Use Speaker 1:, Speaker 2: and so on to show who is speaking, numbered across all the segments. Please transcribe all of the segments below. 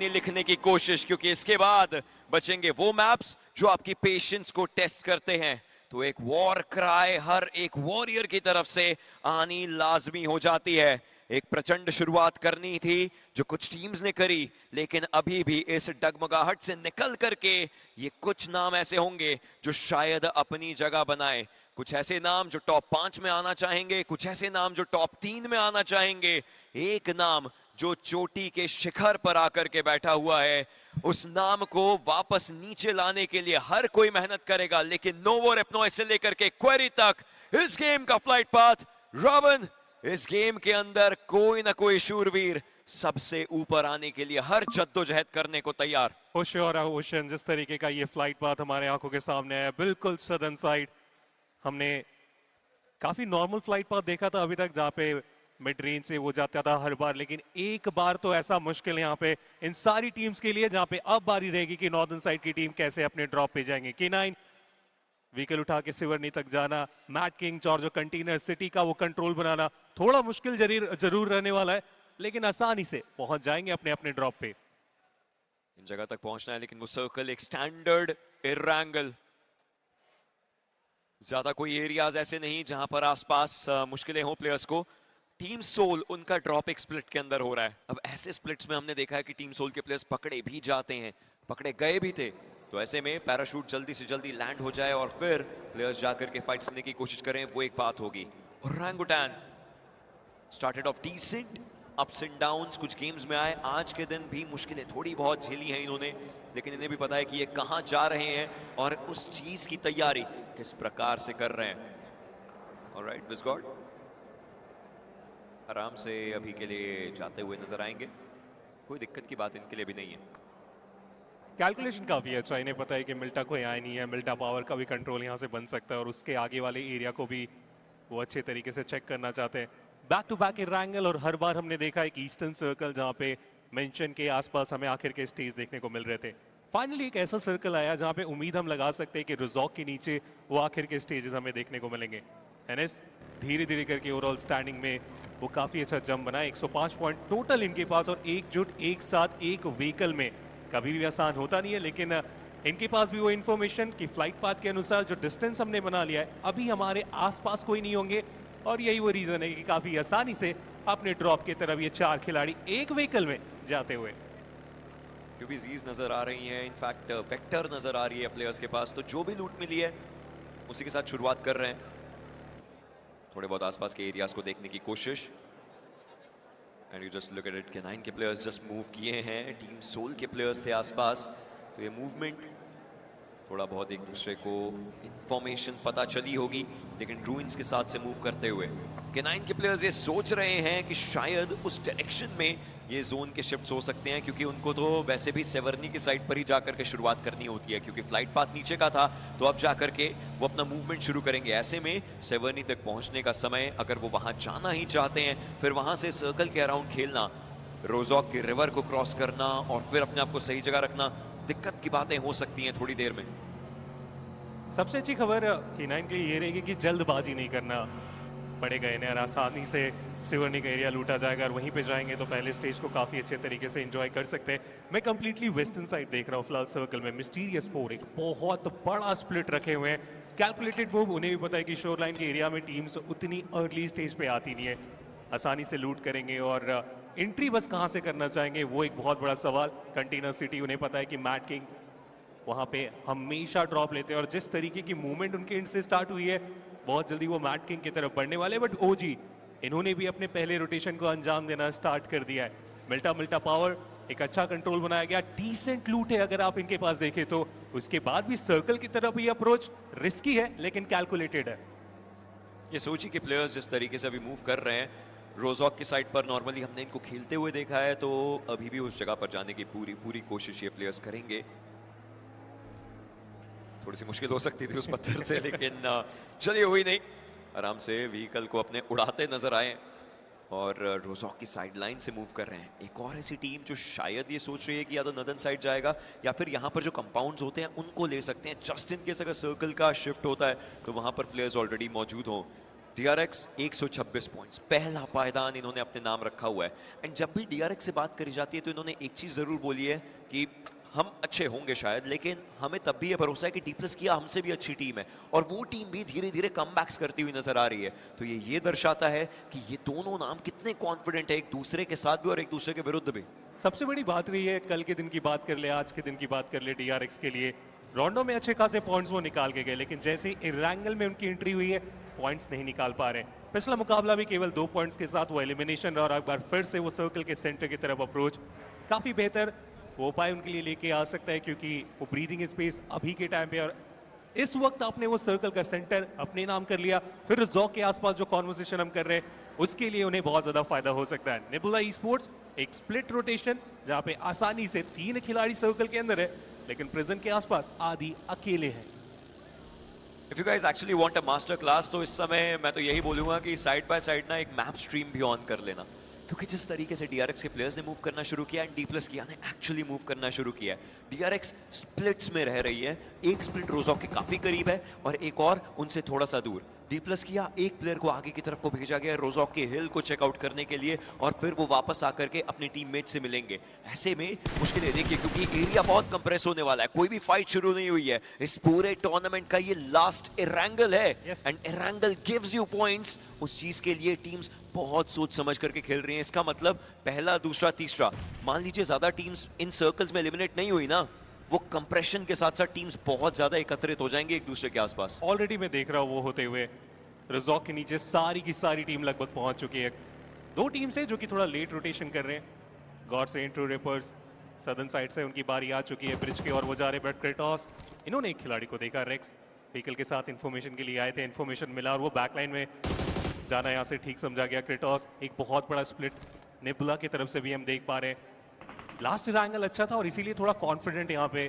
Speaker 1: अपनी लिखने की कोशिश, क्योंकि इसके बाद बचेंगे वो मैप्स जो आपकी पेशेंस को टेस्ट करते हैं। तो एक वॉर क्राई हर एक वॉरियर की तरफ से आनी लाजमी हो जाती है। एक प्रचंड शुरुआत करनी थी जो कुछ टीम्स ने करी, लेकिन अभी भी इस डगमगाहट से निकल करके ये कुछ नाम ऐसे होंगे जो शायद अपनी जगह बनाए। कुछ ऐसे नाम जो टॉप 5 में आना चाहेंगे, कुछ ऐसे नाम जो टॉप 3 में आना चाहेंगे, एक नाम जो चोटी के शिखर पर आकर के बैठा हुआ है। उस नाम को वापस नीचे लाने के लिए हर कोई मेहनत करेगा, लेकिन नोवो रेपनॉय से लेकर के क्वेरी तक इस गेम का फ्लाइट पाथ रॉबिन, इस गेम के अंदर कोई ना कोई शूरवीर सबसे ऊपर आने के लिए हर जद्दोजहद करने को तैयार।
Speaker 2: होशियार ओशन, जिस तरीके का ये फ्लाइट पाथ हमारे आंखों के सामने है, बिल्कुल सदर्न साइड। हमने काफी नॉर्मल फ्लाइट पाथ देखा था अभी तक, जहाँ पे मिड रेंज से वो जाता था हर बार, लेकिन एक बार तो ऐसा मुश्किल है यहाँ पे इन सारी टीम्स के लिए, जहाँ पे अब बारी रहेगी कि नॉर्दर्न साइड की टीम कैसे अपने ड्रॉप पे जाएंगे। K9 व्हीकल उठा के सिवर्नी तक जाना, मैट किंग और जो कंटेनर सिटी का वो कंट्रोल बनाना थोड़ा मुश्किल जरूर रहने वाला है, लेकिन आसानी से पहुंच जाएंगे अपने अपने ड्रॉप पे।
Speaker 1: इन जगह तक पहुंचना है, लेकिन वो सर्कल एक स्टैंडर्ड एयरएंगल, ज्यादा कोई एरियाज ऐसे नहीं जहां पर आसपास मुश्किलें हो प्लेयर्स को। टीम सोल उनका ड्रॉप एक स्प्लिट के अंदर हो रहा है। अब ऐसे स्प्लिट्स में हमने देखा है कि टीम सोल के प्लेयर्स पकड़े भी जाते हैं, पकड़े गए भी थे। तो ऐसे में पैराशूट जल्दी से जल्दी लैंड हो जाए और फिर प्लेयर्स जाकर के फाइट करने की कोशिश करें, वो एक बात होगी। Orangutan started off decent, ups and downs कुछ गेम्स में आए, आज के दिन भी मुश्किलें थोड़ी बहुत झेली हैं इन्होंने, लेकिन इन्हें भी पता है कि ये कहां जा रहे हैं और उस चीज की तैयारी किस प्रकार से कर रहे हैं। ऑलराइट, बिस्गॉड आराम से अभी के लिए जाते हुए नजर आएंगे, कोई दिक्कत की बात इनके लिए भी नहीं है।
Speaker 2: कैलकुलेशन काफी अच्छा, इन्हें पता है कि मिल्टा कोई आया नहीं है, मिल्टा पावर का भी कंट्रोल यहाँ से बन सकता है और उसके आगे वाले एरिया को भी वो अच्छे तरीके से चेक करना चाहते हैं। बैक टू बैक एयरएंगल, और हर बार हमने देखा है कि ईस्टर्न सर्कल जहाँ पे मेंशन के आसपास हमें आखिर के स्टेज देखने को मिल रहे थे, फाइनली एक ऐसा सर्कल आया जहाँ पे उम्मीद हम लगा सकते हैं कि रिजॉर्ट के नीचे वो आखिर के स्टेजेस हमें देखने को मिलेंगे। एनएस धीरे धीरे करके ओवरऑल स्टैंडिंग में वो काफी अच्छा जंप बना, 105 पॉइंट टोटल इनके पास, और एकजुट एक साथ एक व्हीकल में कभी भी आसान होता नहीं है, लेकिन इनके पास भी वो इन्फॉर्मेशन कि फ्लाइट पाथ के अनुसार जो डिस्टेंस हमने बना लिया है अभी हमारे आसपास कोई नहीं होंगे, और यही वो रीजन है कि काफी आसानी से अपने ड्रॉप की तरफ ये 4 खिलाड़ी एक व्हीकल में जाते हुए।
Speaker 1: क्यूबीजीज नजर आ रही हैं, इनफैक्ट वेक्टर नजर आ रही है प्लेयर्स के पास, तो जो भी लूट मिली है उसी के साथ शुरुआत कर रहे हैं। थोड़े बहुत आसपास के एरियाज को देखने की कोशिश, and you just look at it, K9 के प्लेयर्स जस्ट मूव किए हैं, टीम सोल के प्लेयर्स थे आसपास, तो ये मूवमेंट थोड़ा बहुत एक दूसरे को इंफॉर्मेशन पता चली होगी, लेकिन रूइंस के साथ से मूव करते हुए K9 के प्लेयर्स ये सोच रहे हैं कि शायद उस डायरेक्शन में ये जोन के शिफ्ट्स हो सकते हैं, क्योंकि उनको तो वैसे भी सेवर्नी की साइड पर ही जाकर के शुरुआत करनी होती है, क्योंकि फ्लाइट पाथ नीचे का था, तो अब जाकर के वो अपना मूवमेंट शुरू करेंगे। ऐसे में सेवर्नी तक पहुंचने का समय, अगर वो वहां जाना ही चाहते हैं, फिर वहां से सर्कल के अराउंड खेलना, रोजॉक के रिवर को क्रॉस करना और फिर अपने आप को सही जगह रखना, दिक्कत की बातें हो सकती हैं थोड़ी देर में।
Speaker 2: सबसे अच्छी खबर K9 के लिए ये रहेगी कि जल्दबाजी नहीं करना पड़ेगा इन्हें, और आसानी से सिवर्नी का एरिया लूटा जाएगा, और वहीं पे जाएंगे तो पहले स्टेज को काफी अच्छे तरीके से एंजॉय कर सकते हैं। मैं कंप्लीटली वेस्टर्न साइड देख रहा हूँ फिलहाल सर्कल में, मिस्टीरियस 4 एक बहुत बड़ा स्प्लिट रखे हुए हैं, कैलकुलेटेड मूव, उन्हें भी पता है कि शोर लाइन के एरिया में टीम्स उतनी अर्ली स्टेज पे आती नहीं है, आसानी से लूट करेंगे, और एंट्री बस कहाँ से करना चाहेंगे वो एक बहुत बड़ा सवाल। कंटेनर सिटी, उन्हें पता है कि मैट किंग वहाँ पे हमेशा ड्रॉप लेते हैं, और जिस तरीके की मूवमेंट उनके एंड से स्टार्ट हुई है बहुत जल्दी वो मैट किंग की तरफ बढ़ने वाले, बट ओजी इन्होंने भी अपने पहले रोटेशन को अंजाम देना स्टार्ट कर दिया है। मिल्टा पावर एक अच्छा कंट्रोल बनाया गया, डिसेंट लूट है अगर आप इनके पास देखें तो, उसके बाद भी सर्कल की तरफ ये अप्रोच रिस्की है लेकिन कैलकुलेटेड है।
Speaker 1: ये सोची के प्लेयर्स जिस तरीके से अभी मूव कर रहे हैं, रोजॉक की साइड पर नॉर्मली हमने इनको खेलते हुए देखा है, तो अभी भी उस जगह पर जाने की पूरी कोशिश ये प्लेयर्स करेंगे। थोड़ी सी मुश्किल हो सकती थी उस पत्थर से, लेकिन चलिए हुई नहीं, आराम से व्हीकल को अपने उड़ाते नजर आए और रोजॉक की साइड लाइन से मूव कर रहे हैं। एक और ऐसी टीम जो शायद ये सोच रही है कि या तो नदन साइड जाएगा या फिर यहाँ पर जो कंपाउंड्स होते हैं उनको ले सकते हैं, जस्ट इन केस अगर सर्कल का शिफ्ट होता है तो वहां पर प्लेयर्स ऑलरेडी मौजूद हों। DRX 126 पॉइंट्स, पहला पायदान इन्होंने अपने नाम रखा हुआ है। एंड जब भी DRX से बात करी जाती है तो इन्होंने एक चीज जरूर बोली है कि हम अच्छे होंगे शायद, लेकिन हमें तब भी ये भरोसा है कि D+ किया हमसे भी अच्छी टीम है, और वो टीम भी धीरे धीरे कमबैक्स करती हुई नजर आ रही है। तो ये दर्शाता है कि ये दोनों नाम कितने कॉन्फिडेंट है एक दूसरे के साथ भी और एक दूसरे के विरुद्ध भी।
Speaker 2: सबसे बड़ी बात रही है, कल के दिन की बात कर ले, आज के दिन की बात कर ले, DRX के लिए राउंडो में अच्छे खासे पॉइंट्स वो निकाल के गए, लेकिन जैसे ही इरांगल में उनकी एंट्री हुई है पॉइंट्स नहीं निकाल पा रहे। पिछला मुकाबला भी केवल 2 पॉइंट्स के साथ वो एलिमिनेशन, और एक बार फिर से वो सर्कल के सेंटर की तरफ अप्रोच काफी बेहतर वो उपाय उनके लिए लेके आ सकता है, क्योंकि वो ब्रीदिंग स्पेस अभी के टाइम पे और इस वक्त आपने वो सर्कल का सेंटर अपने नाम कर लिया, फिर जॉक के आसपास जो कॉन्वर्सेशन हम कर रहे हैं उसके लिए उन्हें बहुत ज्यादा फायदा हो सकता है। नेबुला ई-स्पोर्ट्स एक स्प्लिट रोटेशन जहां पे आसानी से 3 खिलाड़ी सर्कल के अंदर है, लेकिन प्रिजन के आसपास आदि अकेले हैं।
Speaker 1: If you guys actually want a master class, तो इस समय मैं तो यही बोलूंगा कि साइड बाय साइड ना एक मैप स्ट्रीम भी ऑन कर लेना, क्योंकि जिस तरीके से DRX के प्लेयर्स ने मूव करना शुरू किया एंड D+ किया ने एक्चुअली मूव करना शुरू किया है। DRX स्प्लिट्स में रह रही है, एक स्प्लिट रोजॉक के काफी करीब है और एक और उनसे थोड़ा सा दूर। D+ किया एक प्लेयर को आगे की तरफ को भेजा गया रोजॉक के हिल को चेकआउट करने के लिए, और फिर वो वापस आकर के अपने टीममेट से मिलेंगे। ऐसे में मुश्किल है, देखिए, क्योंकि एरिया बहुत कंप्रेस होने वाला है, कोई भी फाइट शुरू नहीं हुई है, इस पूरे टूर्नामेंट का ये लास्ट इरांगल है एंड इरांगल गिव्स यू पॉइंट्स। उस चीज के लिए टीम्स बहुत सोच समझ करके खेल रही हैं। इसका मतलब पहला, दूसरा, तीसरा, मान लीजिए ज्यादा टीम्स इन सर्कल्स में एलिमिनेट नहीं हुई ना, वो कंप्रेशन के साथ साथ टीम्स बहुत ज्यादा एकत्रित हो जाएंगे एक दूसरे के आसपास।
Speaker 2: ऑलरेडी मैं देख रहा हूँ वो होते हुए, रिजॉक के नीचे सारी की सारी टीम लगभग पहुंच चुकी है। 2 टीम से जो कि थोड़ा लेट रोटेशन कर रहे हैं, गॉड से ट्रू रिपर्स सदर्न साइड से उनकी बारी आ चुकी है ब्रिज की और वो जा रहे, बट क्रेटोस इन्होंने एक खिलाड़ी को देखा, रेक्स व्हीकल के साथ इन्फॉर्मेशन के लिए आए थे, इन्फॉर्मेशन मिला और वो बैकलाइन में जाना यहाँ से ठीक समझा गया। क्रेटोस एक बहुत बड़ा स्प्लिट नेबुला की तरफ से भी हम देख पा रहे हैं। लास्ट एंगल अच्छा था और इसीलिए थोड़ा कॉन्फिडेंट यहाँ पे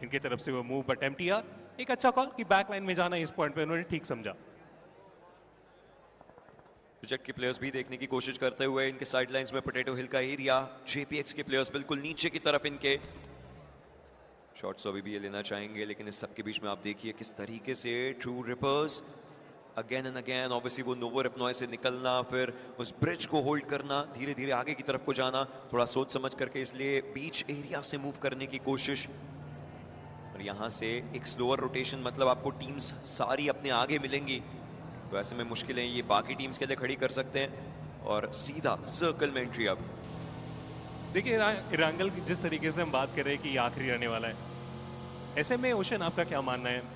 Speaker 2: इनकी तरफ से वो मूव, बट MTR एक अच्छा कॉल कि बैकलाइन में जाना इस पॉइंट पे उन्होंने ठीक समझा।
Speaker 1: प्रोजेक्ट के प्लेयर्स भी देखने की कोशिश करते हुए इनके साइडलाइंस में पोटैटो हिल का एरिया, JPX के प्लेयर्स बिल्कुल नीचे की तरफ इनके शॉट्स अभी भी ये लेना चाहेंगे, लेकिन इस सब के बीच में आप देखिए किस तरीके से true reapers again and again, obviously वो नोवो रेपनॉय से निकलना, फिर उस ब्रिज को होल्ड करना, धीरे धीरे आगे की तरफ को जाना, थोड़ा सोच समझ करके, इसलिए बीच एरिया से मूव करने की कोशिश। और यहाँ से एक स्लोअर रोटेशन, मतलब आपको टीम्स सारी अपने आगे मिलेंगी, तो ऐसे में मुश्किलें ये बाकी टीम्स के लिए खड़ी कर सकते हैं और सीधा सर्कल में एंट्री। अब
Speaker 2: देखिए इरांगल की जिस तरीके से हम बात कर रहे हैं कि आखिरी रहने वाला है, ऐसे में ओशन आपका क्या मानना है?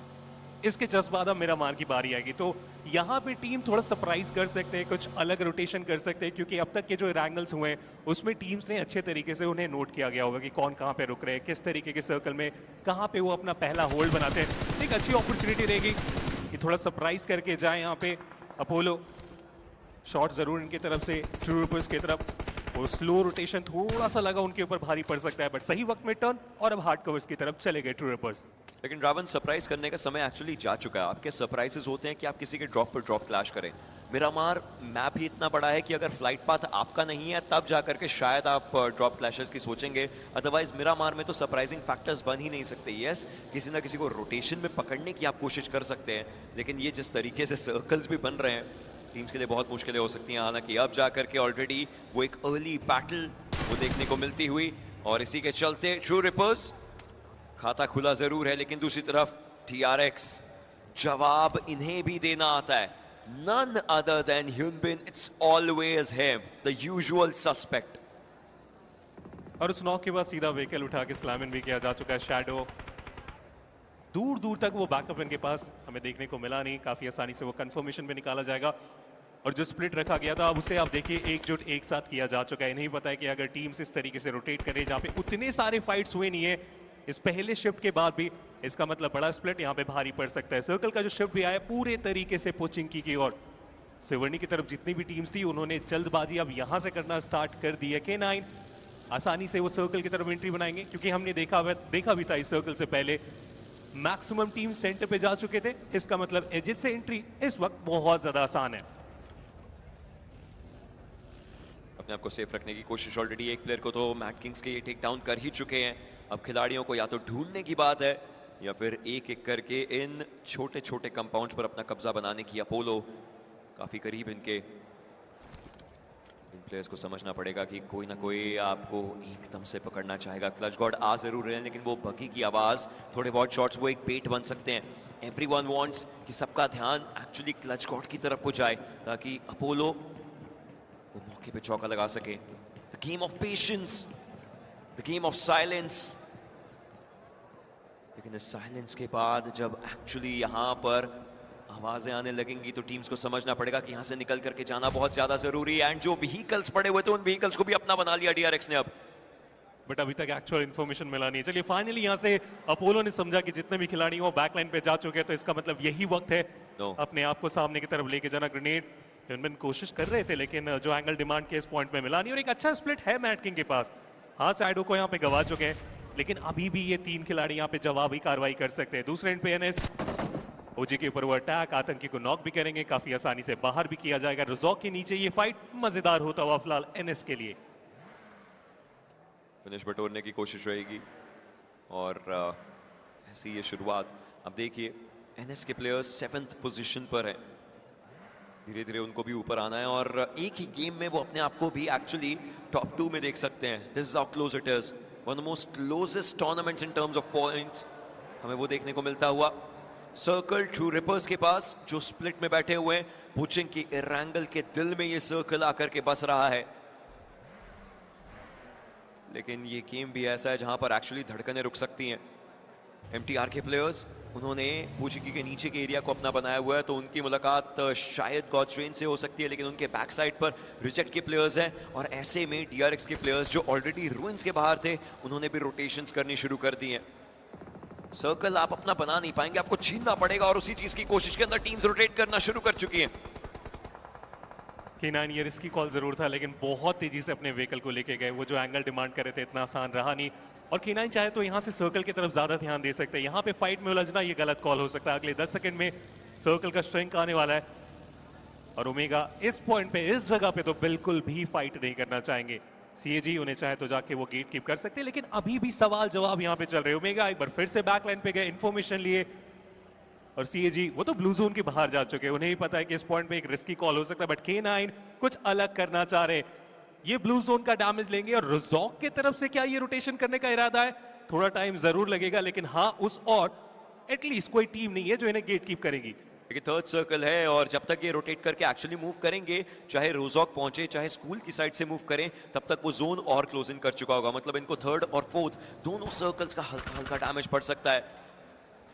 Speaker 2: इसके जस्ट बाद अब मेरा मार की बारी आएगी, तो यहाँ पे टीम थोड़ा सरप्राइज कर सकते हैं, कुछ अलग रोटेशन कर सकते हैं, क्योंकि अब तक के जो इरांगल्स हुए हैं उसमें टीम्स ने अच्छे तरीके से उन्हें नोट किया गया होगा कि कौन कहाँ पे रुक रहे हैं, किस तरीके के सर्कल में कहाँ पे वो अपना पहला होल्ड बनाते हैं। एक अच्छी अपॉर्चुनिटी रहेगी कि थोड़ा सरप्राइज करके जाए यहाँ पे अपोलो। शॉट जरूर इनकी तरफ से ट्रू रिपर्स की तरफ, वो स्लो रोटेशन थोड़ा सा लगा उनके ऊपर भारी पड़ सकता है, बट सही वक्त में टर्न और अब हार्ड कवर्स की तरफ चले गए ट्रू रिपर्स।
Speaker 1: लेकिन रावण, सरप्राइज करने का समय एक्चुअली जा चुका है। आपके सरप्राइजेस होते हैं कि आप किसी के ड्रॉप पर ड्रॉप क्लैश करें। मिरामार मैप ही इतना बड़ा है कि अगर फ्लाइट पाथ आपका नहीं है तब जाकर के शायद आप ड्रॉप क्लैशेस की सोचेंगे, अदरवाइज मिरामार में तो सरप्राइजिंग फैक्टर्स बन ही नहीं सकते। यस, किसी ना किसी को रोटेशन में पकड़ने की आप कोशिश कर सकते हैं, लेकिन ये जिस तरीके से सर्कल्स भी बन रहे हैं टीम्स के लिए बहुत मुश्किलें हो सकती हैं। हालांकि अब जाकर के ऑलरेडी वो एक अर्ली बैटल वो देखने को मिलती हुई, और इसी के चलते ट्रू रिपर्स खाता खुला जरूर है, लेकिन दूसरी तरफ DRX जवाब इन्हें भी देना आता है। None other than Hyunbin, it's always him, the usual suspect.
Speaker 2: और उस नॉक के बाद सीधा व्हीकल उठा के स्लैमिन भी किया जा चुका है। शैडो दूर दूर तक वो बैकअप इनके पास हमें देखने को मिला नहीं, काफी आसानी से वो कंफर्मेशन भी निकाला जाएगा। और जो स्प्लिट रखा गया था अब उसे आप देखिए एकजुट एक साथ किया जा चुका है। नहीं पता है कि अगर टीम्स इस तरीके से रोटेट करे जहाँ पे उतने सारे फाइट्स हुए नहीं है इस पहले शिफ्ट के बाद भी, इसका मतलब बड़ा स्प्लिट यहाँ पे भारी पड़ सकता है। सर्कल का जो शिफ्ट भी आया पूरे तरीके से पोचिंग की और सिवर्णी की तरफ जितनी भी टीम्स थी उन्होंने जल्दबाजी अब यहाँ से करना स्टार्ट कर दी है। K9 आसानी से वो सर्कल की तरफ एंट्री बनाएंगे, क्योंकि हमने देखा भी था इस सर्कल से पहले मैक्सिमम टीम सेंटर पे जा चुके थे। इसका मतलब एजेस से एंट्री इस वक्त बहुत ज्यादा आसान है।
Speaker 1: अपने आप को सेफ रखने की कोशिश ऑलरेडी एक प्लेयर को तो मैड किंग्स के ये टेक डाउन कर ही चुके हैं। अब खिलाड़ियों को या तो ढूंढने की बात है या फिर एक एक करके इन छोटे छोटे कंपाउंड्स पर अपना कब्जा बनाने की अपोलो काफी करीब इनके। इन प्लेयर्स को समझना पड़ेगा कि कोई ना कोई आपको एकदम से पकड़ना चाहेगा। क्लच गॉड आ जरूर रहे हैं लेकिन वो बगी की आवाज, थोड़े बहुत शॉट्स वो एक पेट बन सकते हैं। एवरीवन वांट्स कि सबका ध्यान एक्चुअली क्लच गॉड की तरफ को जाए ताकि अपोलो वो मौके पे चौका लगा सके। The game of patience, the game of silence. लेकिन इस साइलेंस के बाद जब एक्चुअली यहाँ पर आवाजें आने लगेंगी तो टीम्स को समझना पड़ेगा कि यहाँ से निकल करके जाना बहुत ज्यादा जरूरी है। एंड जो व्हीकल्स पड़े हुए थे उन व्हीकल्स को भी अपना बना लिया डीआरएक्स ने अब।
Speaker 2: बट अभी तक एक्चुअल इन्फॉर्मेशन मिला नहीं। चलिए फाइनली यहाँ से अपोलो ने समझा कि जितने भी खिलाड़ी वो बैकलाइन पे जा चुके हैं तो इसका मतलब यही वक्त है अपने आप को सामने की तरफ लेके जाना। ग्रेनेड हिनमैन कोशिश कर रहे थे लेकिन जो एंगल डिमांड के इस पॉइंट पे मिला नहीं। और एक अच्छा स्प्लिट है मैट किंग के पास। हाँ साइडो को यहाँ पे गवा चुके हैं लेकिन अभी भी ये 3 खिलाड़ी यहाँ पे जवाबी कार्रवाई कर सकते हैं। दूसरे एंड पे एनएस ओजी के ऊपर वो अटैक, आतंकी को नॉक भी करेंगे, काफी आसानी से बाहर भी किया जाएगा। रज़ॉक के नीचे ये फाइट मजेदार होता हुआ फिलहाल एनएस के लिए।
Speaker 1: फिनिश बटोरने की कोशिश रहेगी और ऐसी ये शुरुआत। अब देखिए एनएस के प्लेयर्स 7th पोजीशन पर हैं। धीरे धीरे उनको भी ऊपर आना है और एक ही गेम में वो अपने आप को भी एक्चुअली टॉप 2 में देख सकते हैं। This is how close it is. One of the most closest tournaments in terms of points हमें वो देखने को मिलता हुआ। सर्कल ट्रू रिपर्स के पास जो स्प्लिट में बैठे हुए हैं, पुचिंग की इरैंगल के दिल में ये सर्कल आकर के बस रहा है। लेकिन ये गेम भी ऐसा है जहां पर एक्चुअली धड़कनें रुक सकती हैं। एमटीआर के प्लेयर्स उन्होंने पुचिंगी के नीचे के एरिया को अपना बनाया हुआ है तो उनकी मुलाकात शायद गॉड्स रेन से हो सकती है लेकिन उनके बैक साइड पर रिजेक्ट के प्लेयर्स हैं। और ऐसे में डीआरएक्स के प्लेयर्स जो ऑलरेडी रूइंस के बाहर थे उन्होंने भी रोटेशंस करनी शुरू कर दी हैं। सर्कल आप अपना बना नहीं पाएंगे, आपको छीनना पड़ेगा और उसी चीज की कोशिश के अंदर टीम्स रोटेट करना शुरू कर चुकी हैं।
Speaker 2: K9 ये रिस्की कॉल जरूर था लेकिन बहुत तेजी से अपने व्हीकल को लेके गए। वो जो एंगल डिमांड कर रहे थे इतना आसान रहा नहीं। और K9 चाहे तो यहाँ से सर्कल की तरफ ज्यादा ध्यान दे सकते हैं। यहाँ पे फाइट में उलझना ये गलत कॉल हो सकता है। अगले 10 सेकंड में सर्कल का स्ट्रेंक आने वाला है और ओमेगा इस पॉइंट पे, इस जगह पे तो बिल्कुल भी फाइट नहीं करना चाहेंगे। सीएजी उन्हें चाहे तो जाके वो गेट कीप कर सकते हैं लेकिन अभी भी सवाल जवाब यहाँ पे चल रहे। ओमेगा एक बार फिर से बैकलाइन पे गए, इन्फॉर्मेशन लिए और सीएजी वो तो ब्लू जोन के बाहर जा चुके हैं। उन्हें ही पता है कि इस पॉइंट पे एक रिस्की कॉल हो सकता है बट K9 कुछ अलग करना चाह रहे। ये ब्लू जोन का डैमेज लेंगे और रज़ॉक की तरफ से क्या ये रोटेशन करने का इरादा है? थोड़ा टाइम जरूर लगेगा लेकिन हाँ उस और एटलीस्ट कोई टीम नहीं है जो इन्हें गेट कीप करेगी।
Speaker 1: देखिए थर्ड सर्कल है और जब तक ये रोटेट करके एक्चुअली मूव करेंगे, चाहे रोजॉक पहुंचे चाहे स्कूल की साइड से मूव करें, तब तक वो जोन और क्लोज इन कर चुका होगा। मतलब इनको थर्ड और फोर्थ दोनों सर्कल्स का हल्का हल्का डैमेज पड़ सकता है।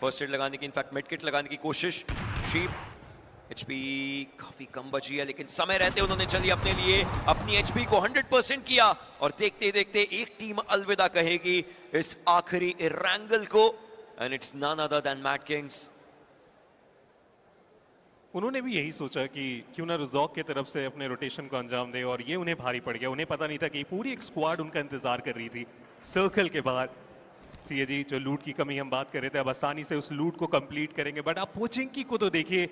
Speaker 1: फर्स्ट एड लगाने की, इनफैक्ट मेड किट लगाने की कोशिश। शीप एचपी काफी कम बची है लेकिन समय रहते उन्होंने चली अपने लिए अपनी एचपी को 100% किया और देखते देखते एक टीम अलविदा कहेगी इस आखिरी इरैंगल को and it's none other than Mat Kings.
Speaker 2: उन्होंने भी यही सोचा कि क्यों ना रज़ॉक की तरफ से अपने रोटेशन को अंजाम दे और ये उन्हें भारी पड़ गया। उन्हें पता नहीं था कि पूरी एक स्क्वाड उनका इंतजार कर रही थी सर्कल के बाहर। सीएजी जो लूट की कमी हम बात कर रहे थे अब आसानी से उस लूट को कंप्लीट करेंगे बट आप पोचिंकी को तो देखिए,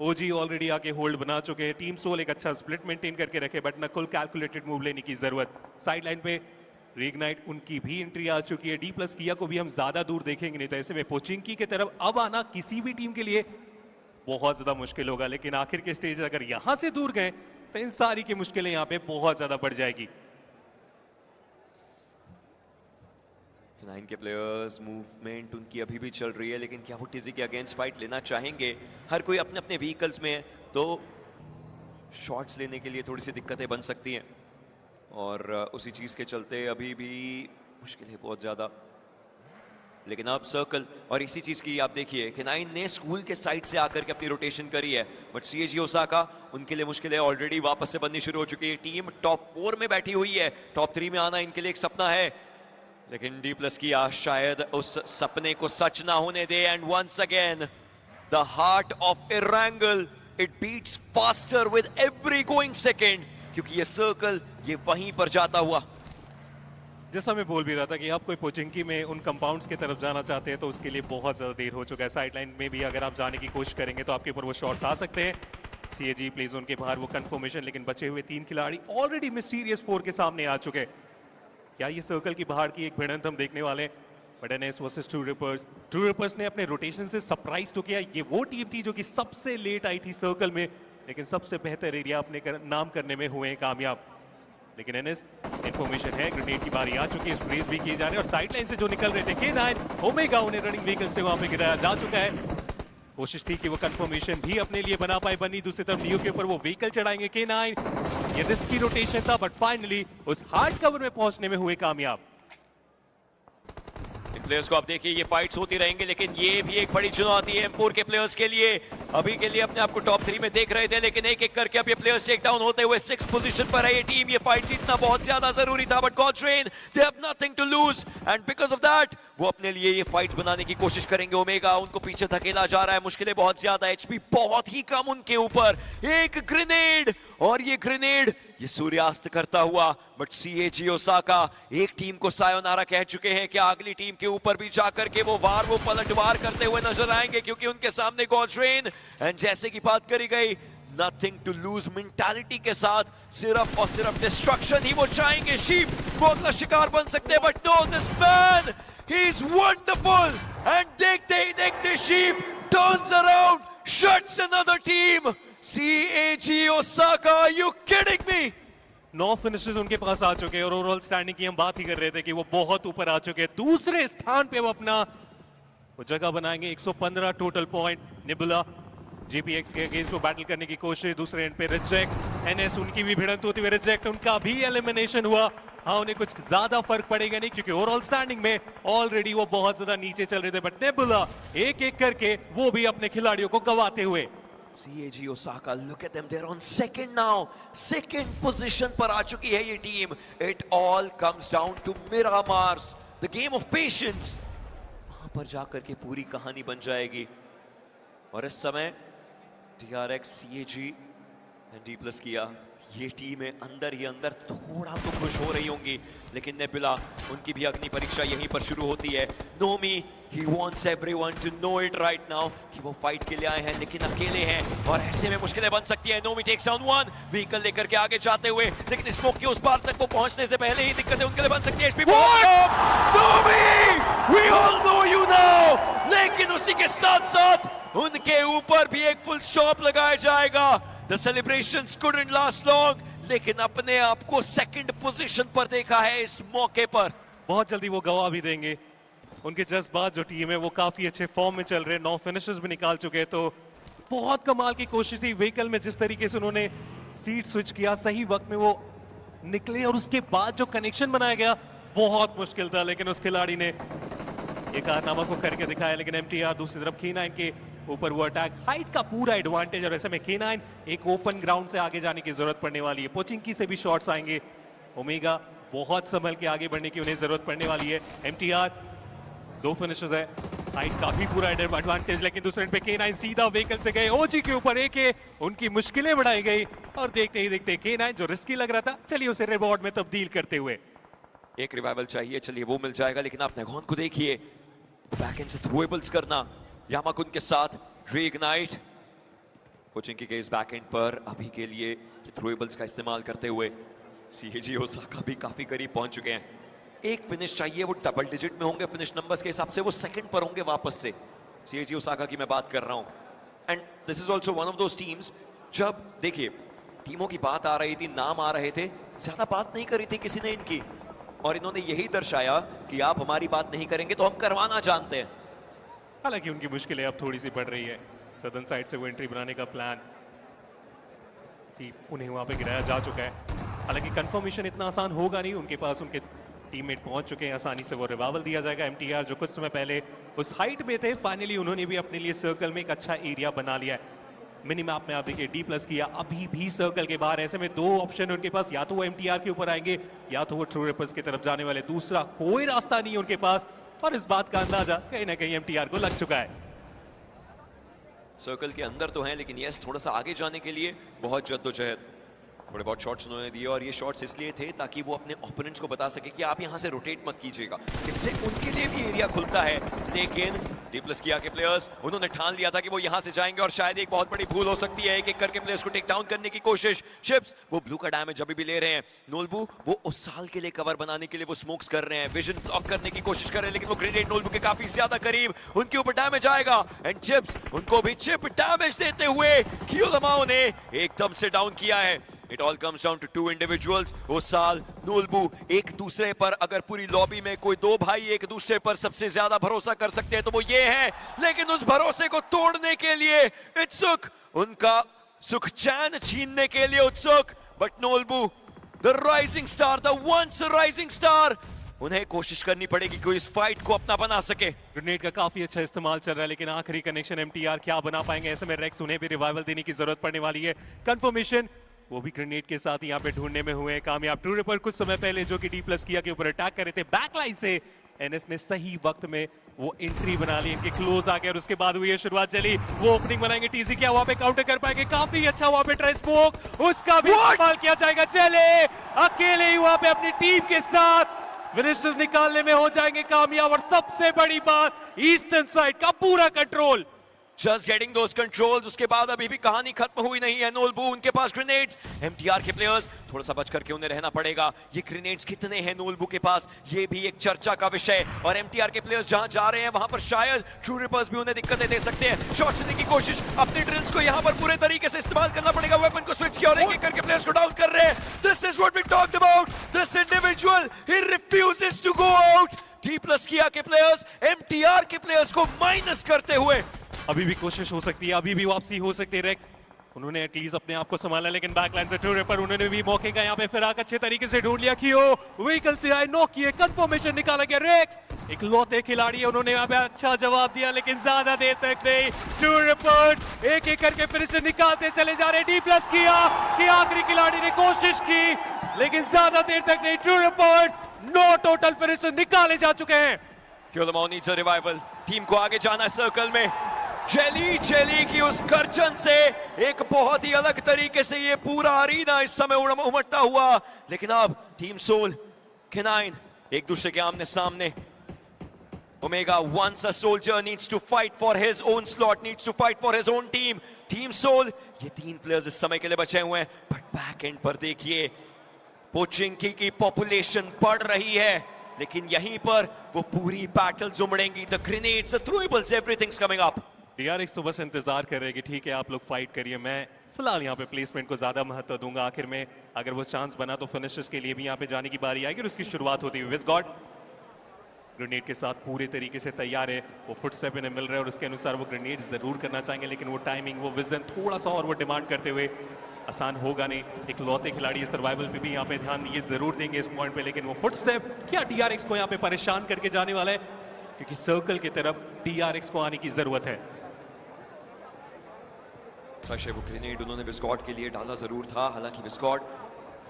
Speaker 2: ओजी ऑलरेडी आके होल्ड बना चुके हैं। टीम सोल एक अच्छा स्प्लिट मेंटेन करके रखे बट नकुल कैलकुलेटेड मूव लेने की जरूरत। साइड लाइन पे रीगनाइट उनकी भी एंट्री आ चुकी है। डी प्लस किया को भी हम ज्यादा दूर देखेंगे नहीं तो ऐसे में पोचिंकी की तरफ अब आना किसी भी टीम के लिए बहुत ज्यादा मुश्किल होगा। लेकिन आखिर के स्टेज अगर यहां से दूर गए तो इन सारी की मुश्किलें यहां पे बहुत ज्यादा बढ़ जाएगी।
Speaker 1: K9 के प्लेयर्स मूवमेंट उनकी अभी भी चल रही है लेकिन क्या वो टिजी के अगेंस्ट फाइट लेना चाहेंगे? हर कोई अपने अपने व्हीकल्स में है तो शॉट्स लेने के लिए थोड़ी सी दिक्कतें बन सकती हैं और उसी चीज के चलते अभी भी मुश्किल है बहुत ज्यादा। लेकिन अब सर्कल और इसी चीज की आप देखिए K9 ने स्कूल के साइड से आकर के अपनी रोटेशन करी है बट सीएजी ओसाका उनके लिए मुश्किल है ऑलरेडी वापस से बननी शुरू हो चुकी है। टीम टॉप 4 में बैठी हुई है, टॉप 3 में आना इनके लिए एक सपना है लेकिन डी प्लस किया शायद उस सपने को सच ना होने दे। And once again the heart of Erangel it beats faster with every going second क्योंकि ये सर्कल ये वहीं पर जाता हुआ।
Speaker 2: जैसा मैं बोल भी रहा था कि आप कोई पोचिंकी में उन कंपाउंड्स की तरफ जाना चाहते हैं तो उसके लिए बहुत ज्यादा देर हो चुका है। साइडलाइन में भी अगर आप जाने की कोशिश करेंगे तो आपके ऊपर वो शॉट्स आ सकते हैं। सीएजी प्ले जोन के बाहर वो कंफर्मेशन लेकिन बचे हुए 3 खिलाड़ी ऑलरेडी मिस्टीरियस 4 के सामने आ चुके हैं। क्या ये सर्कल की बाहर की एक भिड़ंत हम देखने वाले? But NS versus true reapers ने अपने रोटेशन से सरप्राइज तो किया। ये वो टीम थी जो कि सबसे लेट आई थी सर्कल में, लेकिन सबसे बेहतर एरिया अपने नाम करने में हुए कामयाब। लेकिन एनएस इंफॉर्मेशन है, ग्रेनेड की बारी आ चुकी है, स्प्रेज भी किए जा रहे हैं और साइड लाइन से जो निकल रहे थे K9 ओमेगा उन्हें रनिंग व्हीकल से वहां पे गिराया जा चुका है। कोशिश थी कि वो कंफर्मेशन भी अपने लिए बना पाए बनी। दूसरी तरफ नियो के ऊपर वो व्हीकल चढ़ाएंगे K9। ये रिस्की रोटेशन था बट फाइनली उस हार्ड कवर में पहुंचने में हुए कामयाब।
Speaker 1: प्लेयर्स को आप देखिए, ये फाइट्स होती रहेंगी, लेकिन ये भी एक बड़ी चुनौती है M4 के प्लेयर्स के लिए। अभी के लिए अपने आप को टॉप 3 में देख रहे थे, लेकिन एक एक करके अब ये प्लेयर्स टेक डाउन होते हुए 6 पोजीशन पर है ये टीम। ये फाइट जीतना बहुत ज्यादा जरूरी था, but Gods Reign they have nothing to lose and because of that वो अपने लिए ये फाइट बनाने की कोशिश करेंगे। ओमेगा उनको पीछे धकेला जा रहा है, मुश्किलें बहुत ज्यादा, एचपी बहुत ही कम उनके ऊपर। एक ग्रेनेड और ये ग्रेनेड ये सूर्यास्त करता हुआ, बट CAG ओसाका एक टीम को सायोनारा कह चुके हैं कि अगली टीम के ऊपर भी जाकर के वो पलटवार करते हुए नजर आएंगे, क्योंकि उनके सामने गॉड्रेन एंड जैसे की बात करी गई नथिंग टू लूज मेंटालिटी के साथ सिर्फ और सिर्फ डिस्ट्रक्शन ही वो चाहेंगे। शीप वो अगला शिकार बन सकते हैं, but no, this man he is wonderful and देखते ही देखते sheep turns around, shuts another team. CAG Osaka, you kidding me?
Speaker 2: 9 finishes उनके पास आ चुके हैं और ओवरऑल स्टैंडिंग की हम बात ही कर रहे थे कि वो बहुत ऊपर आ चुके हैं। दूसरे स्थान पे वो अपना वो जगह बनाएंगे। 115 टोटल पॉइंट। निबुला GPX के अगेंस्ट वो बैटल करने की कोशिश, दूसरे एंड पे रिजेक्ट। एनएस उनकी भी भिड़ंत होती हुई रिजेक्ट, उनका भी एलिमिनेशन हुआ। हाँ, उन्हें कुछ ज्यादा फर्क पड़ेगा नहीं क्योंकि ओवरऑल स्टैंडिंग में ऑलरेडी वो बहुत ज्यादा नीचे चल रहे थे, बट नेबुला एक एक करके वो भी अपने खिलाड़ियों को गंवाते हुए।
Speaker 1: CAG Osaka, look at them, they're on second now, second position पर आ चुकी है ये team. It all comes down to Miramars, the game of patience। वहां पर जाकर के पूरी कहानी बन जाएगी और इस समय TRX, CAG एंड D+ किया ये टीमें अंदर ही अंदर थोड़ा तो खुश हो रही होंगी, लेकिन नेबुला उनकी भी अग्नि परीक्षा यहीं पर शुरू होती है। Nomi, he wants everyone to know it right now कि वो फाइट के लिए आए हैं लेकिन अकेले हैं और ऐसे में मुश्किलें बन सकती है। नोमी टेक्स डाउन 1 व्हीकल लेकर के आगे जाते हुए, लेकिन स्मोक के उस पार तक वो पहुंचने से पहले ही दिक्कतें उनके लिए बन सकती है। एचपी नोमी, we all know you now, लेकिन उसी के साथ साथ उनके ऊपर भी एक फुल स्टॉप लगाया जाएगा। The celebrations couldn't last long, लेकिन अपने आप को सेकंड पोजीशन पर देखा है इस मौके पर।
Speaker 2: बहुत जल्दी वो गवा भी देंगे। उनके जज्बात जो टीम है वो काफी अच्छे फॉर्म में चल रहे हैं, 9 फिनिशेस भी निकाल चुके हैं, तो बहुत कमाल की कोशिश थी। व्हीकल में जिस तरीके से उन्होंने सीट स्विच किया, सही वक्त में वो निकले और उसके बाद जो कनेक्शन बनाया गया बहुत मुश्किल था, लेकिन उस खिलाड़ी ने एक कारनामा को करके दिखाया। लेकिन MTR दूसरी तरफ K9 के ऊपर वो अटैक, हाइट का पूरा एडवांटेज, और ऐसे में K9 एक ओपन ग्राउंड से आगे जाने की जरूरत पड़ने वाली है। पोचिंकी से भी शॉट्स आएंगे, ओमेगा बहुत संभल के आगे बढ़ने की उन्हें जरूरत पड़ने वाली है। MTR 2 फिनिशेस है, हाइट का भी पूरा एडवांटेज, लेकिन दूसरे पे K9 सीधा व्हीकल से गए OG के ऊपर। AK उनकी मुश्किलें बढ़ाई गई और देखते ही देखते K9 जो रिस्की लग रहा था, चलिए उसे रिवॉर्ड में तब्दील करते हुए।
Speaker 1: एक रिवाइवल चाहिए, चलिए वो मिल जाएगा, लेकिन आप नेगोन को देखिए, बैकएंड से थ्रोएबल्स करना यामाकुन के साथ रीइग्नाइट। कोचिंग के इस बैकएंड पर अभी के लिए थ्रोएबल्स का इस्तेमाल करते हुए CAG ओसाका भी काफी करीब पहुंच चुके हैं। एक फिनिश चाहिए, वो डबल डिजिट में होंगे फिनिश नंबर्स के हिसाब से, वो सेकंड पर होंगे वापस से। CAG ओसाका की मैं बात कर रहा हूं, and this is also one of those teams, जब देखिए टीमों की बात आ रही थी, नाम आ रहे थे, ज्यादा बात नहीं करी थी किसी ने इनकी, और इन्होंने यही दर्शाया कि आप हमारी बात नहीं करेंगे तो हम करवाना जानते हैं।
Speaker 2: हालांकि उनकी मुश्किलें अब थोड़ी सी बढ़ रही है। सदर्न साइड से वो एंट्री बनाने का प्लान उन्हें वहां पे गिराया जा चुका है। हालांकि कंफर्मेशन इतना आसान होगा नहीं, उनके पास उनके टीममेट पहुंच चुके हैं, आसानी से वो रिवाइवल दिया जाएगा। MTR जो कुछ समय पहले उस हाइट में थे, फाइनली उन्होंने भी अपने लिए सर्कल में एक अच्छा एरिया बना लिया है। मिनी मैप में आप देखिए D+ किया, अभी भी सर्कल के बाहर। ऐसे में 2 ऑप्शन है उनके पास, या तो वो MTR के ऊपर आएंगे या तो वो ट्रू रिपर्स की तरफ जाने वाले, दूसरा कोई रास्ता नहीं है उनके पास, और इस बात का अंदाजा कहीं ना कहीं MTR को लग चुका है।
Speaker 1: सर्कल के अंदर तो हैं, लेकिन यस थोड़ा सा आगे जाने के लिए बहुत जद्दोजहद। थोड़े बहुत शॉट्स उन्होंने दिए और ये शॉट्स इसलिए थे ताकि वो अपने ओपोनेंट्स को बता सके कि आप यहाँ से रोटेट मत कीजिएगा, इससे उनके लिए भी एरिया खुलता है। लेकिन D+ किया के प्लेयर्स उन्होंने ठान लिया था कि वो यहाँ से जाएंगे और शायद एक बहुत बड़ी भूल हो सकती है। एक एक करके प्लेयर्स को टेक डाउन करने की कोशिश। शिप्स वो ब्लू का डैमेज अभी भी ले रहे हैं। नोल्बू वो उस साल के लिए कवर बनाने के लिए वो स्मोक्स कर रहे हैं, विजन ब्लॉक करने की कोशिश कर रहे हैं, लेकिन वो ग्रेनेड नोल्बू के काफी ज्यादा करीब, उनके ऊपर डैमेज आएगा एंड चिप्स उनको भी चिप डैमेज देते हुए कियोलमाओ ने एकदम से डाउन किया है। It all comes down to two individuals. ओसाल, नोल्बू एक दूसरे पर, अगर पूरी लॉबी में कोई दो भाई एक दूसरे पर सबसे ज्यादा भरोसा कर सकते हैं तो वो ये है, लेकिन उस भरोसे को तोड़ने के लिए उत्सुक, उनका सुख चैन छीनने के लिए उत्सुक। बट नोल्बू the rising star, the once rising star, उन्हें कोशिश करनी पड़ेगी कोई इस फाइट को अपना बना सके।
Speaker 2: ग्रेनेड का काफी अच्छा इस्तेमाल चल रहा है, लेकिन आखिरी कनेक्शन MTR क्या बना पाएंगे? ऐसे में रेक्स उन्हें भी रिवाइवल देने की जरूरत पड़ने वाली है। कंफर्मेशन वो भी ग्रेनेड के साथ यहाँ पे ढूंढने में हुए कामयाब। ट्रू रिपर कुछ समय पहले जो कि D+ किया के ऊपर अटैक कर रहे थे बैकलाइन से, एनएस ने सही वक्त में वो एंट्री बना ली, इनके क्लोज आ गए और उसके बाद हुई है शुरुआत चली। वो ओपनिंग बनाएंगे, टीजी क्या वहां पे काउंटर कर पाएंगे? काफी अच्छा वहां पे ट्राई स्मोक, उसका भी इस्तेमाल किया जाएगा। चले अकेले ही वहां पे अपनी टीम के साथ फिनिशर्स निकालने में हो जाएंगे कामयाब। और सबसे बड़ी बात, ईस्टर्न साइड का पूरा control,
Speaker 1: Just getting those controls। उसके बाद अभी भी कहानी खत्म हुई नहीं है। नोल्बू उनके पास ग्रेनेड्स, MTR के प्लेयर्स थोड़ा सा बच करके उन्हें रहना पड़ेगा। ये ग्रेनेड्स कितने हैं नोल्बू के पास, ये भी एक चर्चा का विषय। और MTR के प्लेयर्स जहां जा रहे हैं वहां पर शायद ट्रू रिपर्स भी उन्हें दिक्कतें दे सकते हैं। शॉट लेने की कोशिश, अपनी ड्रिल्स को यहां पर पूरे तरीके से इस्तेमाल करना पड़ेगा। वेपन को स्विच किया और एक एक करके प्लेयर्स को डाउन कर रहे हैं। This is what we talked about, this individual he refuses to go out. D+ किया के प्लेयर्स MTR के प्लेयर्स को माइनस करते हुए
Speaker 2: अभी भी कोशिश हो सकती है, अभी भी वापसी हो सकती है। रेक्स उन्होंने एटलीस्ट अपने आप को संभाला, लेकिन बैकलाइन से ट्रू रिपर उन्होंने भी मौके का यहाँ पे फिराक अच्छे तरीके से ढूंढ लिया। कियो व्हीकल से आए, नॉक किए, कंफर्मेशन निकाला गया। रेक्स एक लौते खिलाड़ी है, उन्होंने यहाँ पे अच्छा जवाब दिया, लेकिन ज्यादा देर तक नहीं। ट्रू रिपर एक एक करके फिनिशर निकालते चले जा रहे। D+ किया कि आखिरी खिलाड़ी ने कोशिश की, लेकिन ज्यादा देर तक नहीं। ट्रू रिपर्स 9 टोटल फिनिशर निकाले जा चुके हैं।
Speaker 1: कियोलमाओ नीड्स अ रिवाइवल, टीम को आगे जाना है सर्कल में। जेली की उस गर्जन से एक बहुत ही अलग तरीके से ये पूरा अरीना इस समय उमड़ता हुआ, लेकिन अब टीम सोल K9 एक दूसरे के आमने सामने। Omega, once a soldier needs to fight for his own slot, needs to fight for his own team. Team Soul, ये 3 प्लेयर्स इस समय के लिए बचे हुए हैं, बट बैक एंड पर देखिए पोचिंकी की पॉपुलेशन बढ़ रही है, लेकिन यहीं पर वो पूरी बैटल्स उमड़ेंगी। The grenades, the throwables, everything's coming up.
Speaker 2: DRX तो बस इंतजार कर रहे हैं कि ठीक है आप लोग फाइट करिए, मैं फिलहाल यहाँ पे प्लेसमेंट को ज्यादा महत्व दूंगा। आखिर में अगर वो चांस बना तो फिनिशर्स के लिए भी यहाँ पे जाने की बारी आएगी और उसकी शुरुआत होती हुई। विज़गॉड ग्रेनेड के साथ पूरे तरीके से तैयार है, वो फुटस्टेप इन्हें मिल रहा है और उसके अनुसार वो ग्रेनेड जरूर करना चाहेंगे, लेकिन वो टाइमिंग, वो विजन थोड़ा सा और वो डिमांड करते हुए आसान होगा नहीं। एक लौते खिलाड़ी सर्वाइवल पे भी यहाँ पे ध्यान ये जरूर देंगे इस पॉइंट पे, लेकिन वो फुटस्टेप क्या DRX को यहाँ पे परेशान करके जाने वाला है, क्योंकि सर्कल की तरफ DRX को आने की जरूरत है।
Speaker 1: वो ग्रेनेड उन्होंने विज़गॉड के लिए डाला जरूर था, हालांकि विज़गॉड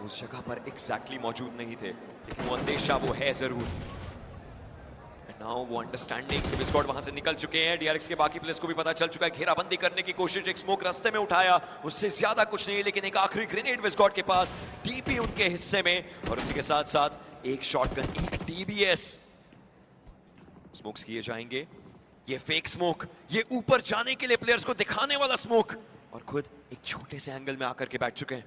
Speaker 1: उस जगह पर एग्जैक्टली मौजूद नहीं थे, लेकिन वो अंदेशा वो है जरूर। नाउ वो अंडरस्टैंडिंग, विज़गॉड वहां से निकल चुके हैं। DRX के बाकी प्लेयर्स को भी पता चल चुका है, घेराबंदी करने की कोशिश, एक स्मोक रास्ते में उठाया, उससे ज्यादा कुछ नहीं, लेकिन एक आखिरी ग्रेनेड विज़गॉड के पास, DP उनके हिस्से में, और उसी के साथ साथ एक शॉटगन, एक DBS। स्मोक्स किए जाएंगे, ये फेक स्मोक, ये ऊपर जाने के लिए प्लेयर्स को दिखाने वाला स्मोक, और खुद एक छोटे से एंगल में आकर के बैठ चुके हैं।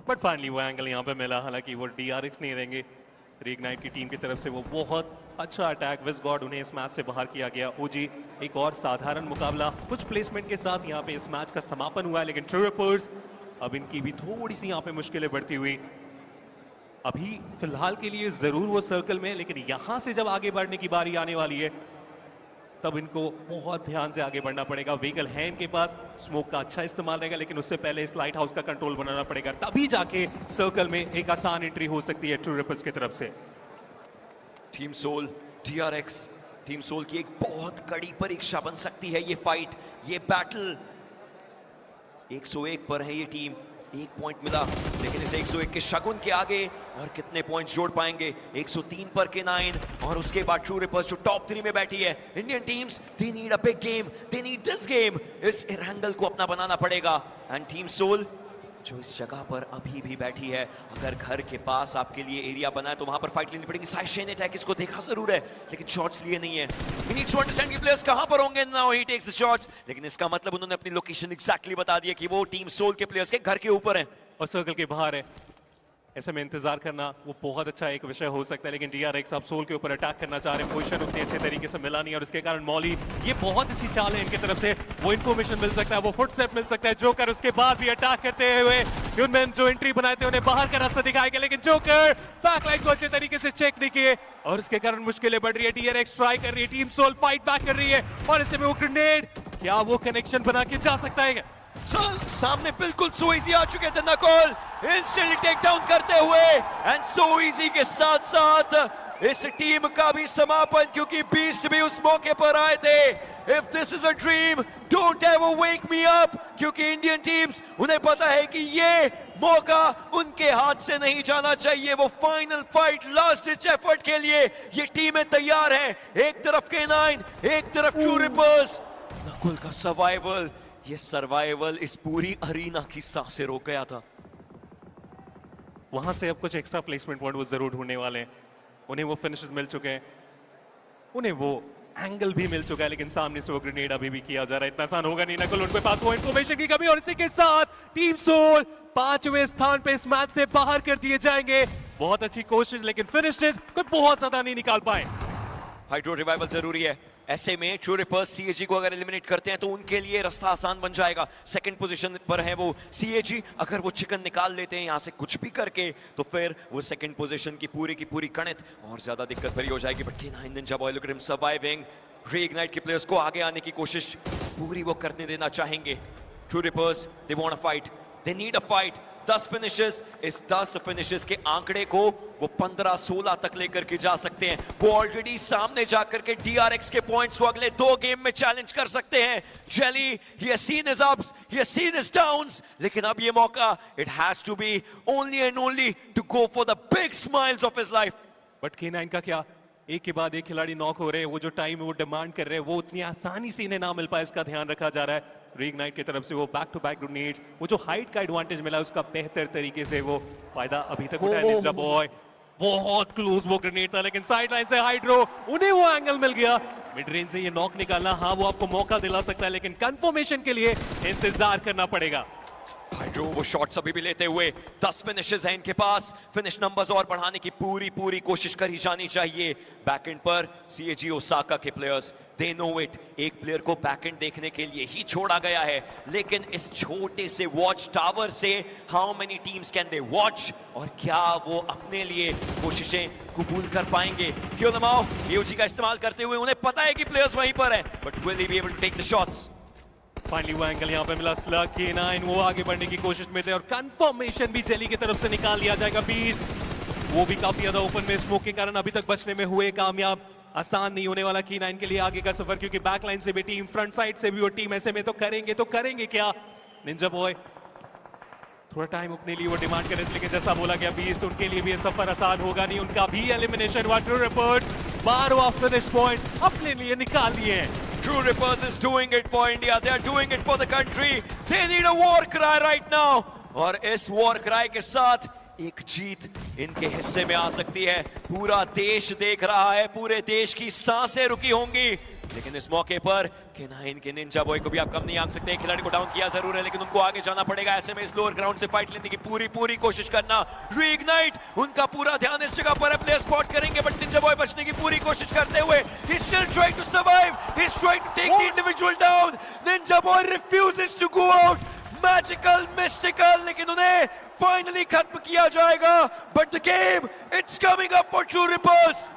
Speaker 2: बट फाइनली वो एंगल यहाँ पे मिला, हालांकि वो DRX नहीं रहेंगे। रीइग्नाइट की टीम की तरफ से वो बहुत अच्छा अटैक, विज़गॉड उन्हें इस मैच से बाहर किया गया। OG एक और साधारण मुकाबला कुछ प्लेसमेंट के साथ यहाँ पे इस मैच का समापन हुआ है, लेकिन ट्रू रिपर्स अब इनकी भी थोड़ी सी यहाँ पे मुश्किलें बढ़ती हुई। अभी फिलहाल के लिए जरूर वो सर्कल में, लेकिन यहाँ से जब आगे बढ़ने की बारी आने वाली है तब इनको बहुत ध्यान से आगे बढ़ना पड़ेगा। व्हीकल है इनके पास, स्मोक का अच्छा इस्तेमाल रहेगा, लेकिन उससे पहले इस लाइट हाउस का कंट्रोल बनाना पड़ेगा, तभी जाके सर्कल में एक आसान एंट्री हो सकती है ट्रू रिपर्स की तरफ से।
Speaker 1: Team Soul DRX, team Soul की एक बहुत कड़ी परीक्षा बन सकती है ये फाइट, ये बैटल। 101 पर है ये टीम, 1 पॉइंट मिला, लेकिन इस 101 के शगुन के आगे और कितने पॉइंट्स जोड़ पाएंगे। 103 पर K9, और उसके बाद ट्रू रिपर्स जो टॉप 3 में बैठी है। Indian teams, they need a big game, they need this game. इस एरंगल को अपना बनाना पड़ेगा। एंड टीम सोल जो इस जगह पर अभी भी बैठी है। अगर घर के पास आपके लिए एरिया बना है तो वहां पर फाइट लेनी पड़ेगी। साइशेन अटैक इसको देखा जरूर है लेकिन शॉट्स लिए नहीं है। He needs to understand कि प्लेयर्स कहां पर होंगे। Now he takes the shots, लेकिन इसका मतलब उन्होंने अपनी लोकेशन एग्जैक्टली बता दिया कि वो टीम सोल के प्लेयर्स के घर के ऊपर है
Speaker 2: और सर्कल के बाहर है। ऐसे में इंतजार करना वो बहुत अच्छा एक विषय हो सकता है, लेकिन DRX अब सोल के ऊपर अटैक करना चाह रहे हैं। पोजीशन उतनी अच्छे तरीके से मिला नहीं और इसके कारण मॉली, ये बहुत अच्छी चाल है इनकी तरफ से। वो इन्फॉर्मेशन मिल सकता है, वो फुटस्टेप मिल सकता है। जोकर उसके बाद भी अटैक करते हुए ह्यूमन जो एंट्री बनाए थे उन्हें बाहर का रास्ता दिखाएगा, लेकिन जोकर बैकलाइन को अच्छे तरीके से चेक नहीं किए और उसके कारण मुश्किलें बढ़ रही है। DRX ट्राई कर रही है, टीम सोल फाइट बैक कर रही है और इससे में वो ग्रेनेड, क्या वो कनेक्शन बना के जा सकता है?
Speaker 1: सामने बिल्कुल सोइजी आ चुके थे। नकोल इंस्टेंटली टेक डाउन करते हुए एंड सोइजी के साथ साथ इस टीम का भी समापन, क्योंकि बीस्ट भी उस मौके पर आए थे। If this is a dream don't ever wake me up, क्योंकि इंडियन टीम्स उन्हें पता है कि ये मौका उनके हाथ से नहीं जाना चाहिए। वो final fight, last ditch effort के लिए ये टीमें तैयार हैं। एक तरफ K9, एक तरफ ट्रू रिपर्स। नकुल का सर्वाइवल, ये सर्वाइवल इस पूरी अरीना की सांसें रोक गया था।
Speaker 2: वहां से अब कुछ एक्स्ट्रा प्लेसमेंट पॉइंट वो जरूर ढूंढने वाले हैं। उन्हें वो फिनिशेस मिल चुके हैं, उन्हें वो एंगल भी मिल चुका है, लेकिन सामने से वो ग्रेनेड अभी भी किया जा रहा है। इतना आसान होगा नहीं नकुल, उनके पास वो इंफॉर्मेशन की कमी और इसी के साथ टीम सोल 5वें स्थान पे इस मैच से बाहर कर दिए जाएंगे। बहुत अच्छी कोशिश, लेकिन फिनिशेस कोई बहुत ज्यादा नहीं निकाल पाए।
Speaker 1: हाइड्रो रिवाइवल जरूरी है। ऐसे में ट्रू रिपर्स CAG को अगर एलिमिनेट करते हैं तो उनके लिए रास्ता आसान बन जाएगा। सेकंड पोजीशन पर है वो CAG, अगर वो चिकन निकाल लेते हैं यहाँ से कुछ भी करके तो फिर वो सेकंड पोजीशन की पूरी गणित और ज्यादा दिक्कत भरी हो जाएगी। But K9 Ninja boy, look at him surviving. Reignite के प्लेयर्स को आगे आने की कोशिश पूरी वो करने देना चाहेंगे। True reapers, they want a fight, they need a fight. 10 finishes, इस 10 फिनिशेस के आंकड़े को वो 15-16 तक लेकर के जा सकते हैं। वो ऑलरेडी सामने जाकर के DRX के पॉइंट्स को अगले 2 गेम में चैलेंज कर सकते हैं। Jelly, he has seen his ups, he has seen his downs, लेकिन अब ये मौका, it has to be only and only to go for the big smiles of his life.
Speaker 2: But K9 का क्या, एक के बाद एक खिलाड़ी नॉक हो रहे हैं। वो जो टाइम वो डिमांड कर रहे हैं वो उतनी आसानी से इन्हें ना मिल पाए, इसका ध्यान रखा जा रहा है। रीइग्नाइट की तरफ से वो बैक टू बैक ग्रेनेड्स, वो जो हाइट का एडवांटेज मिला उसका बेहतर तरीके से वो फायदा अभी तक उठाया निंजा बॉय। बहुत क्लोज वो ग्रेनेड था, लेकिन साइड लाइन से हाइड्रो, उन्हें वो एंगल मिल गया। मिड रेंज से ये नॉक निकालना, हाँ वो आपको मौका दिला सकता है, लेकिन कंफर्मेशन के लिए इंतजार करना पड़ेगा।
Speaker 1: हाइड्रो वो शॉट्स अभी भी लेते हुए 10 फिनिशेस हैं इनके पास। फिनिश नंबर्स और बढ़ाने की पूरी कोशिश करी जानी चाहिए। बैकएंड पर CAG ओसाका के प्लेयर्स, दे नो इट, एक प्लेयर को बैकएंड देखने के लिए ही छोड़ा गया है, लेकिन इस छोटे से वॉच टावर से how many teams can they watch, और क्या वो अपने लिए कोशिशें कबूल कर पाएंगे। EOG का इस्तेमाल करते हुए उन्हें पता है कि प्लेयर्स वहीं पर है, but will he be able to take the shots.
Speaker 2: Finally वो एंगल यहाँ पे मिला स्लग। K9 वो आगे बढ़ने की कोशिश में थे और कंफर्मेशन भी जेली की तरफ से निकाल लिया जाएगा। बीस्ट वो भी काफी ज्यादा ओपन में स्मोक के कारण अभी तक बचने में हुए कामयाब। आसान नहीं होने वाला K9 के लिए आगे का सफर, क्योंकि बैकलाइन से भी टीम, फ्रंट साइड से भी वो टीम, ऐसे में तो करेंगे क्या। निंजा बॉय थोड़ा टाइम अपने लिए वो डिमांड कर रहे थे, लेकिन जैसा बोला गया बीस्ट, उनके लिए भी ये सफर आसान होगा नहीं। उनका भी एलिमिनेशन हुआ। ट्रू रिपर्स 12वां फिनिश पॉइंट अपने लिए निकाल लिए हैं।
Speaker 1: True Rippers is doing it for India. They are doing it for the country. They need a war cry right now. और इस war cry के साथ एक जीत इनके हिस्से में आ सकती है। पूरा देश देख रहा है, पूरे देश की सांसें रुकी होंगी, लेकिन इस मौके पर K9 के निंजा बॉय को भी आप कम नहीं आंक सकते। खिलाड़ी को डाउन किया जरूर है, लेकिन उनको आगे जाना पड़ेगा। ऐसे में इस लोअर ग्राउंड से फाइट लेने की पूरी कोशिश करना। रीइग्नाइट, उनका पूरा ध्यान इस जगह पर है, प्लेयर स्पॉट करेंगे, बट निंजा बॉय बचने की पूरी कोशिश करते हुए he's still trying to survive, he's trying to take the individual down. Ninja boy refuses to go out. Magical, mystical, लेकिन उन्हें फाइनली खत्म किया जाएगा। But the game, it's coming up for True Rippers.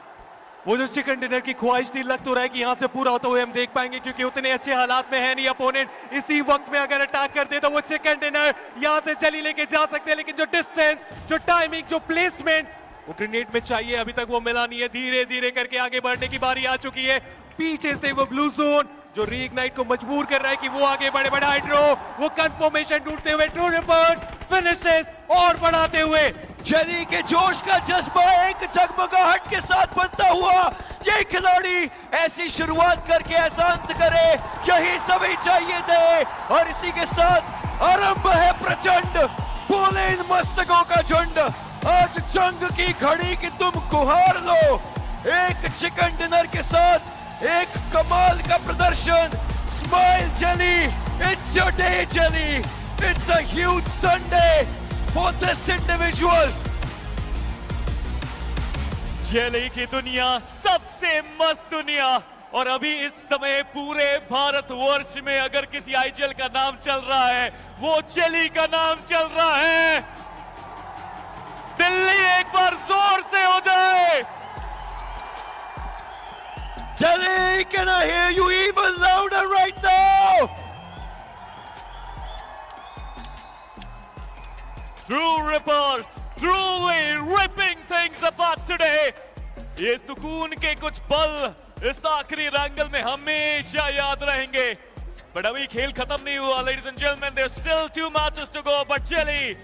Speaker 2: वो जो चिकन डिनर की ख्वाहिश थी, लग तो रहा है कि यहाँ से पूरा होता हुए हम देख पाएंगे, क्योंकि उतने अच्छे हालात में है नहीं अपोनेंट। इसी वक्त में अगर अटैक कर दे तो वो चिकन डिनर यहाँ से चली लेके जा सकते हैं, लेकिन जो डिस्टेंस, जो टाइमिंग, जो प्लेसमेंट वो ग्रेनेड में चाहिए, अभी तक वो मिला नहीं है। धीरे करके आगे बढ़ने की बारी आ चुकी है। पीछे से वो ब्लू जोन जो रीइग्नाइट को मजबूर कर रहा है कि वो आगे बढ़े। हाइड्रो वो कंफर्मेशन ढूंढते हुए, ट्रू रिपर्स फिनिशेस और बढ़ाते हुए।
Speaker 1: जेली के जोश का जज्बा एक जगमगाहट के साथ बनता हुआ, ये खिलाड़ी ऐसी शुरुआत करके ऐसा अंत करे, यही सभी चाहिए थे। और इसी के साथ आरंभ है प्रचंड बोले इन मस्तकों का झुंड, आज जंग की घड़ी की तुम गुहार लो। एक चिकन डिनर के साथ एक कमाल का प्रदर्शन। Smile jelly, it's your day jelly, it's a huge Sunday for this individual.
Speaker 3: Jelly की दुनिया सबसे मस्त दुनिया, और अभी इस समय पूरे भारतवर्ष में अगर किसी आईजीएल का नाम चल रहा है वो जेली का नाम चल रहा है। दिल्ली एक बार जोर से हो जाए।
Speaker 1: Jelly, can I hear you even louder right now?
Speaker 3: True rippers, truly ripping things apart today. ये सुकून के कुछ पल इस आखिरी रैंगल में हमेशा याद रहेंगे। बट अभी खेल खत्म नहीं हुआ, ladies and gentlemen. There's still 2 matches to go, but Jelly